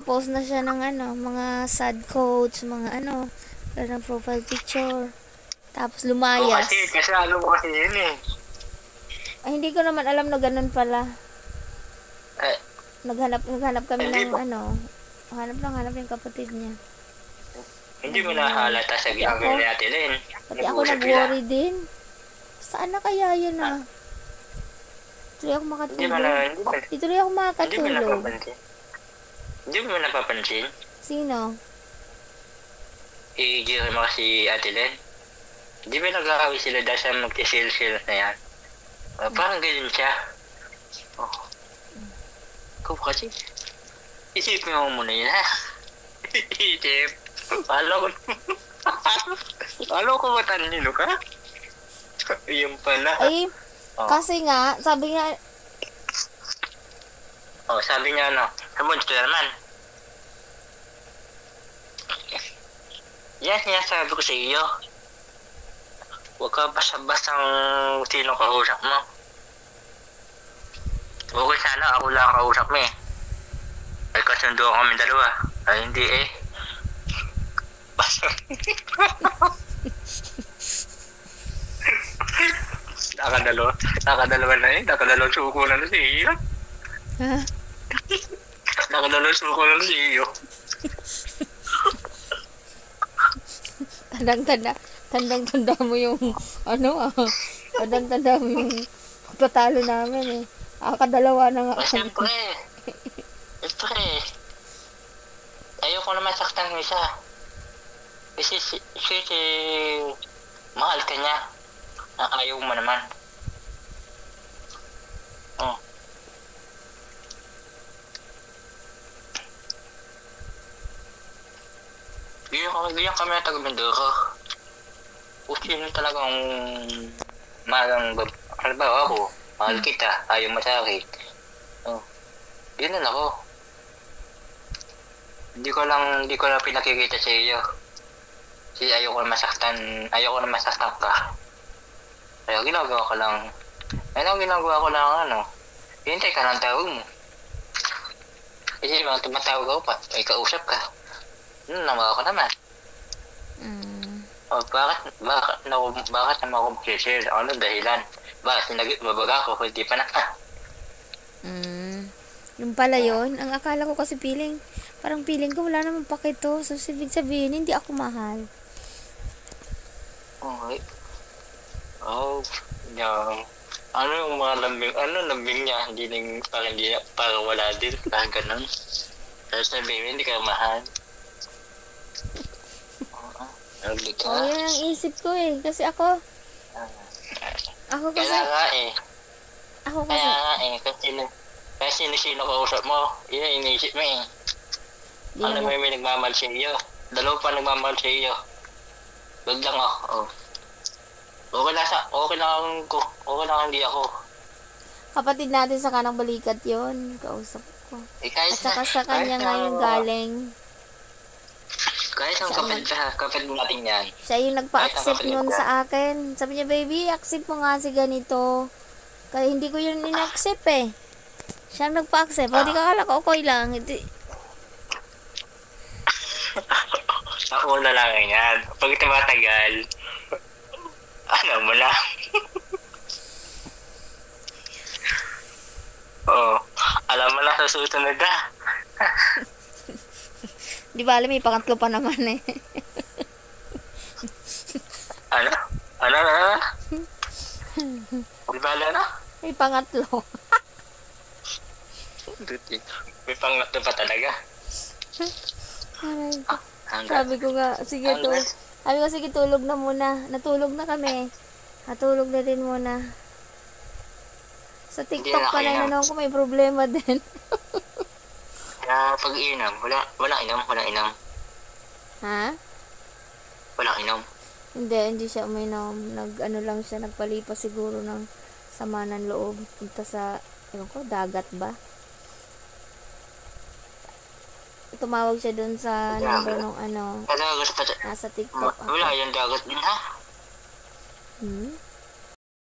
post na siya ng mga sad quotes, mga ng profile picture. Tapos lumayas. Kasi ano mo kasi yun eh. Ay, hindi ko naman alam na ganun pala. Eh, Naghanap kami ng hanap yung kapatid niya. hindi mo nahalata sa ginagawa ni Ate Len. Pati ako nag-worry din. Saan na kaya yun Tuloy ako makatulog. Tuloy ako makatulog. Hindi mo napapansin? Sino? I-giro mo kasi Ate Len. Di ba nag-aaway sila dahil sa magtisil-sil na yan? Parang ganyan siya. Ikaw kasi. Isipin mo muna yun, ha? Isip. Alam ko matalino ka? Yun pala. Ay, kasi nga, sabi nga... sabi niya Samunto naman. Yan, sinasabi ko sa iyo. Huwag ka basta-bastang sino kausap mo. Okay sana ako lang kausap mo eh. Ay kasundo kami dalawa. Ay hindi eh. Nakadalawa na eh. Nakadalawang suko na si iyo. Ha? Nakadalawang suko na si iyo. Tandang-tanda mo yung tandang-tanda mo yung patalo namin eh. Kadalawa na nga. Siyempre. Ayoko naman saktan ng isa. Kasi mahal ka niya. Ayaw mo naman. Ganyan kami na taga-Mindoro. Kung sino talagang malang halimbawa ako, mahal kita, ayaw mo sa akin. Yun na ako. Hindi ko lang pinakikita sa iyo. Kasi ayoko na masaktan ka. Kaya ginagawa ko lang, hintay ka ng tawag mo. Kasi mga tumatawag ako pa, may kausap ka. Namawa ko naman. Bakit naman ako mag-share? Ano dahilan? Bakit nagbabaga ako? Hindi pa na. Yung pala yun, ang akala ko kasi parang feeling ko wala namang pakito. So, ibig sabihin, hindi ako mahal. Okay. Ano yung mga lambing niya? Parang wala din. Parang ganun. Tapos sabihin, hindi ka mahal. Yan ang isip ko eh. Kasi ako kasi... Kaya nga eh. Kasi sino kausap mo, yun ang iniisip mo eh. Ano may nagmamahal sa iyo? Dalawa pa nagmamahal sa iyo. Wag lang ako. Okay lang hindi ako. Kapatid natin sa kanang balikat yon, kausap ko. At saka sa kanya nga yung galing. Kahit ang kapatid natin yan. Siya yung nagpa-accept nun sa akin. Sabi niya, baby, accept mo nga si ganito. Kaya hindi ko yun in-accept eh. Siya nagpa-accept. Hindi ka kala ko, okay lang. Ako na lang yan. Pag tumatagal, mo na. Alam mo na sa susunod na. Di ba alam, may pangatlo pa naman eh. Ano? Di ba alam na? May pangatlo. May pangatlo pa talaga. Sabi ko nga, sige tulog na muna. Natulog na kami. Natulog na din muna. Sa TikTok pa na ko may problema din. Pag inom, wala inom. Ha? Wala inom. Hindi siya uminom. Lang siya, nagpalipas siguro ng sama ng loob. Punta sa, dagat ba? Tumawag siya dun sa number nung nasa TikTok. Wala yung dagat din ha?